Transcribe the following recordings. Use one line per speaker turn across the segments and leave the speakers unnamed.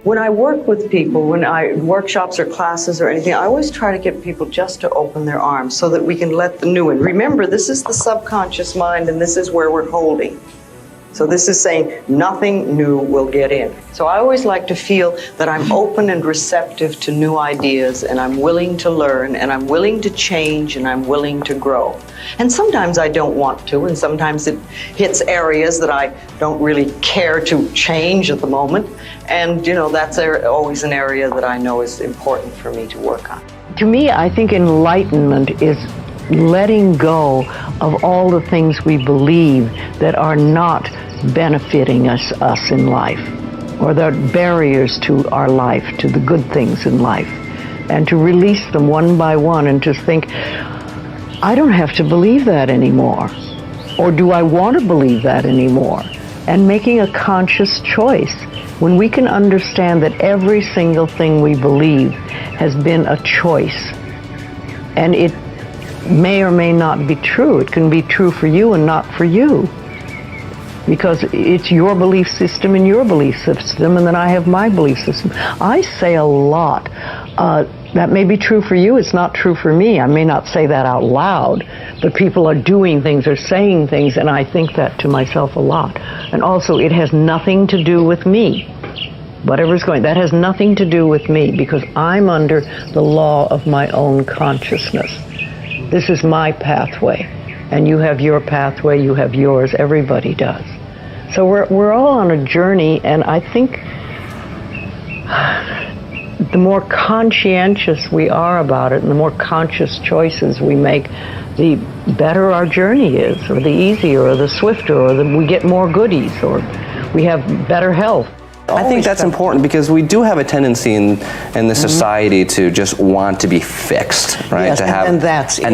When I work with people, when I workshops or classes or anything, I always try to get people just to open their arms so that we can let the new in. Remember, this is the subconscious mind, and this is where we're holding. So this is saying nothing new will get in. So I always like to feel that I'm open and receptive to new ideas, and I'm willing to learn, and I'm willing to change, and I'm willing to grow. And sometimes I don't want to, and sometimes it hits areas that I don't really care to change at the moment. And, you know, that's always an area that I know is important for me to work on.
To me, I think enlightenment is letting go of all the things we believe that are not benefiting us in life, or that are barriers to our life, to the good things in life, and to release them one by one and just think, I don't have to believe that anymore, or do I want to believe that anymore? And making a conscious choice. When we can understand that every single thing we believe has been a choice, and it may or may not be true. It can be true for you and not for you, because it's your belief system and your belief system, and then I have my belief system. I say a lot. That may be true for you, it's not true for me. I may not say that out loud, but people are doing things or saying things, and I think that to myself a lot. And also, it has nothing to do with me. Whatever's going, that has nothing to do with me, because I'm under the law of my own consciousness. This is my pathway, and you have your pathway, you have yours, everybody does. So we're all on a journey, and I think the more conscientious we are about it, and the more conscious choices we make, the better our journey is, or the easier, or the swifter, or we get more goodies, or we have better health.
I think that's important, because we do have a tendency in the society to just want to be fixed, right?
Yes, and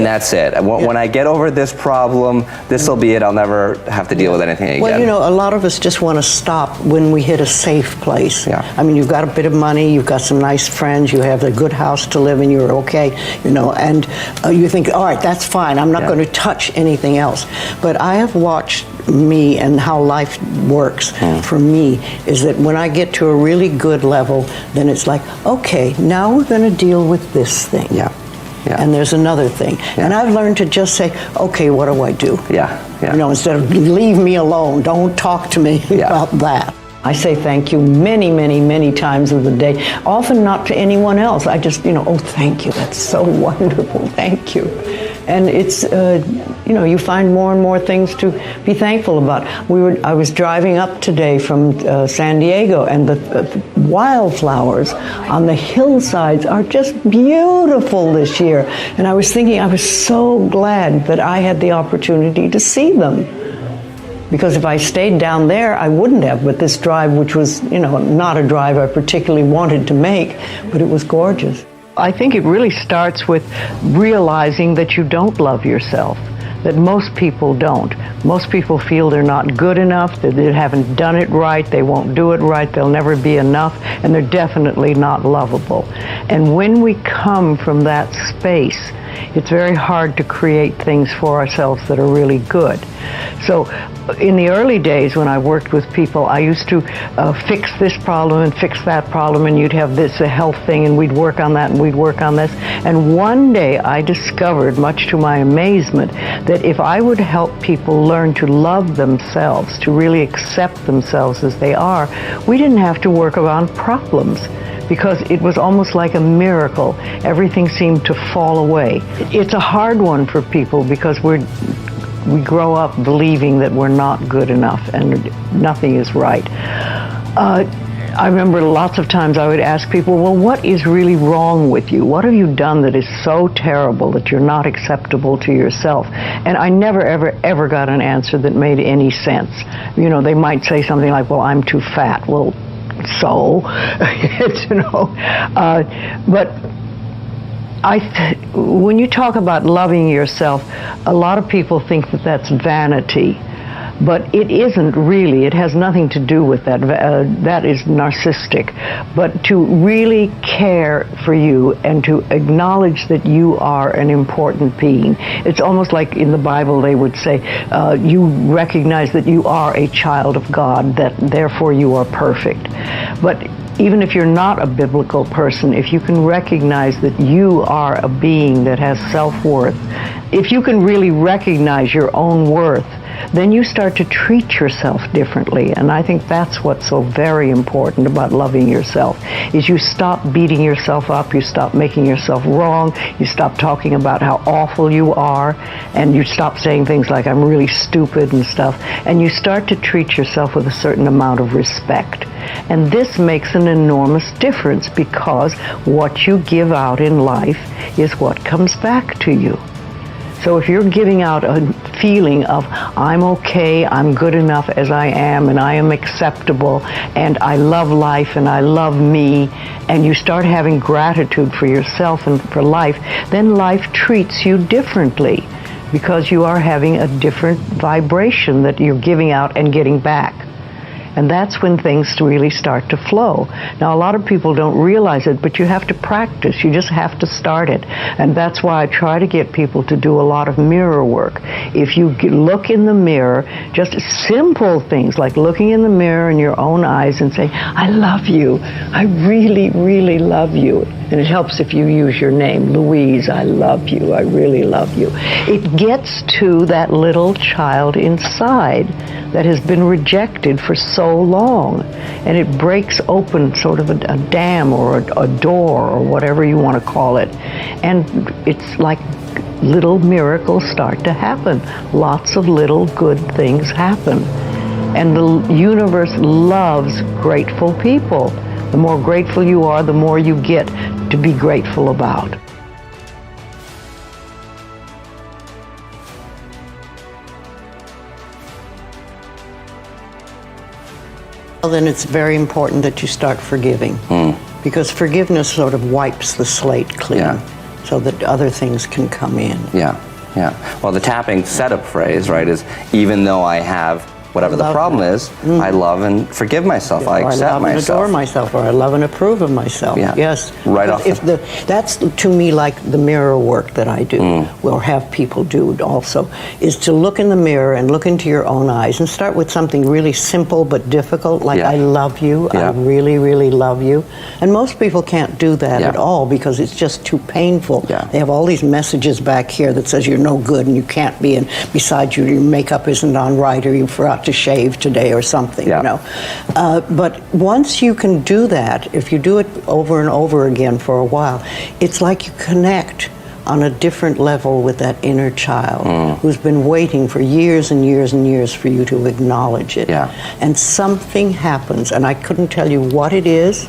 that's it.
When I get over this problem, this will be it. I'll never have to deal with anything again.
Well, you know, a lot of us just want to stop when we hit a safe place.
Yeah.
I mean, you've got a bit of money, you've got some nice friends, you have a good house to live in, you're okay, you know, and you think, all right, that's fine, I'm not going to touch anything else. But I have watched me and how life works for me is that when I get to a really good level, then it's like, okay, now we're going to deal with this thing.
Yeah.
And there's another thing.
Yeah.
And I've learned to just say, okay, what do I do?
Yeah.
You know, instead of leave me alone, don't talk to me about that. I say thank you many, many, many times of the day, often not to anyone else. I just, you know, oh, thank you, that's so wonderful, thank you. And it's, you know, you find more and more things to be thankful about. I was driving up today from San Diego, and the wildflowers on the hillsides are just beautiful this year. And I was thinking, I was so glad that I had the opportunity to see them. Because if I stayed down there, I wouldn't have. But this drive, which was, you know, not a drive I particularly wanted to make, but it was gorgeous. I think it really starts with realizing that you don't love yourself, that most people don't. Most people feel they're not good enough, that they haven't done it right, they won't do it right, they'll never be enough, and they're definitely not lovable. And when we come from that space, it's very hard to create things for ourselves that are really good. So in the early days when I worked with people, I used to fix this problem and fix that problem, and you'd have this, a health thing, and we'd work on that and we'd work on this. And one day I discovered, much to my amazement, that if I would help people learn to love themselves, to really accept themselves as they are, we didn't have to work on problems, because it was almost like a miracle. Everything seemed to fall away. It's a hard one for people, because we grow up believing that we're not good enough and nothing is right. I remember lots of times I would ask people, well, what is really wrong with you? What have you done that is so terrible that you're not acceptable to yourself? And I never, ever got an answer that made any sense. You know, they might say something like, well, I'm too fat. Well, so, you know, but when you talk about loving yourself, a lot of people think that that's vanity, but it isn't really. It has nothing to do with that. That is narcissistic. But to really care for you and to acknowledge that you are an important being. It's almost like in the Bible they would say, you recognize that you are a child of God, that therefore you are perfect. But even if you're not a biblical person, if you can recognize that you are a being that has self-worth, if you can really recognize your own worth, then you start to treat yourself differently. And I think that's what's so very important about loving yourself, is you stop beating yourself up, you stop making yourself wrong, you stop talking about how awful you are, and you stop saying things like, I'm really stupid and stuff, and you start to treat yourself with a certain amount of respect. And this makes an enormous difference, because what you give out in life is what comes back to you. So if you're giving out a feeling of, I'm okay, I'm good enough as I am, and I am acceptable, and I love life, and I love me, and you start having gratitude for yourself and for life, then life treats you differently, because you are having a different vibration that you're giving out and getting back. And that's when things really start to flow. Now, a lot of people don't realize it, but you have to practice. You just have to start it. And that's why I try to get people to do a lot of mirror work. If you look in the mirror, just simple things like looking in the mirror in your own eyes and saying, I love you. I really, really love you. And it helps if you use your name, Louise, I love you. I really love you. It gets to that little child inside that has been rejected for so long, and it breaks open sort of a dam or a door or whatever you want to call it, and it's like little miracles start to happen. Lots of little good things happen, and the universe loves grateful people. The more grateful you are, the more you get to be grateful about. Well, then it's very important that you start forgiving, because forgiveness sort of wipes the slate clean, so that other things can come in.
Yeah, yeah. Well, the tapping setup phrase, right, is even though I have whatever the problem is, I love and forgive myself. I accept myself.
I love and adore myself, or I love and approve of myself.
Yeah.
Yes.
Right off.
That's to me like the mirror work that I do, or have people do also, is to look in the mirror and look into your own eyes and start with something really simple but difficult, like I love you, I really, really love you. And most people can't do that at all, because it's just too painful. They have all these messages back here that says you're no good and you can't be, and besides your makeup isn't on right, or you forgot to shave today or something, you know. But once you can do that, if you do it over and over again for a while, it's like you connect on a different level with that inner child who's been waiting for years and years and years for you to acknowledge it. And something happens, and I couldn't tell you what it is,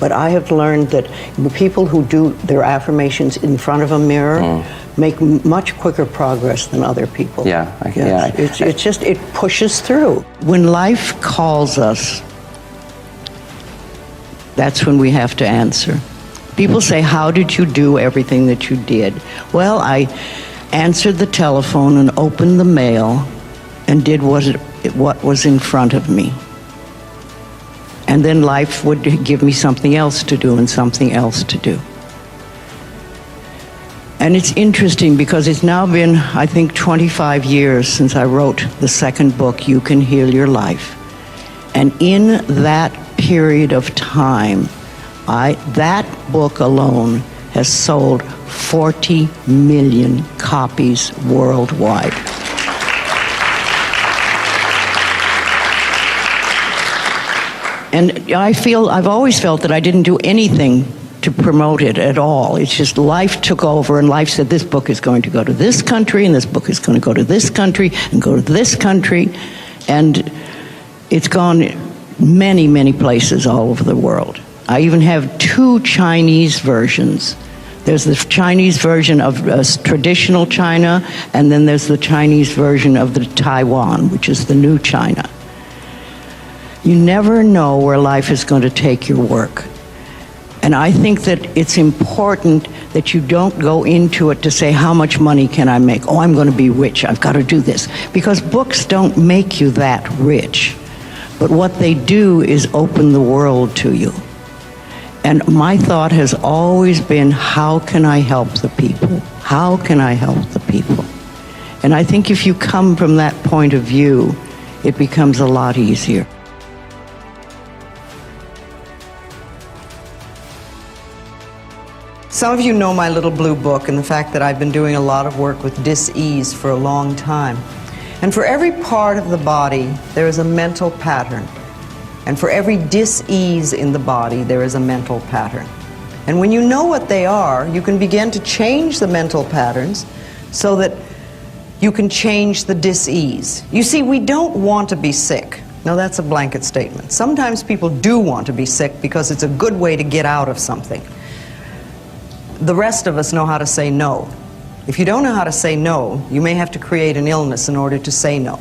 but I have learned that the people who do their affirmations in front of a mirror make much quicker progress than other people. It's just, it pushes through. When life calls us, that's when we have to answer. People say, how did you do everything that you did? Well, I answered the telephone and opened the mail and did what was in front of me. And then life would give me something else to do and something else to do. And it's interesting because it's now been, I think, 25 years since I wrote the second book, You Can Heal Your Life. And in that period of time, that book alone has sold 40 million copies worldwide. And I've always felt that I didn't do anything to promote it at all. It's just life took over, and life said, this book is going to go to this country, and this book is going to go to this country, and go to this country. And it's gone many, many places all over the world. I even have 2 Chinese versions. There's the Chinese version of traditional China, and then there's the Chinese version of the Taiwan, which is the new China. You never know where life is going to take your work. And I think that it's important that you don't go into it to say, how much money can I make? Oh, I'm going to be rich. I've got to do this. Because books don't make you that rich. But what they do is open the world to you. And my thought has always been, how can I help the people? How can I help the people? And I think if you come from that point of view, it becomes a lot easier.
Some of you know my little blue book and the fact that I've been doing a lot of work with dis-ease for a long time. And for every part of the body, there is a mental pattern. And for every dis-ease in the body, there is a mental pattern. And when you know what they are, you can begin to change the mental patterns so that you can change the dis-ease. You see, we don't want to be sick. Now, that's a blanket statement. Sometimes people do want to be sick because it's a good way to get out of something. The rest of us know how to say no. If you don't know how to say no, you may have to create an illness in order to say no.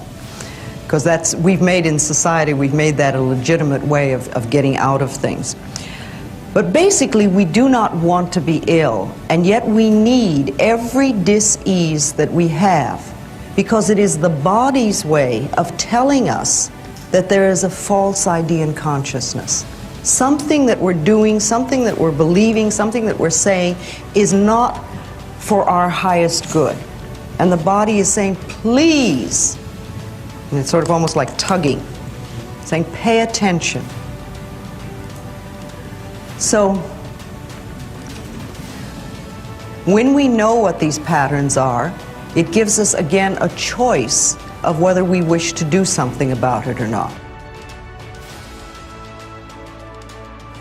Because we've made in society, we've made that a legitimate way of getting out of things. But basically, we do not want to be ill, and yet we need every dis-ease that we have, because it is the body's way of telling us that there is a false idea in consciousness. Something that we're doing, something that we're believing, something that we're saying is not for our highest good. And the body is saying, please, and it's sort of almost like tugging, saying, pay attention. So, when we know what these patterns are, it gives us again a choice of whether we wish to do something about it or not.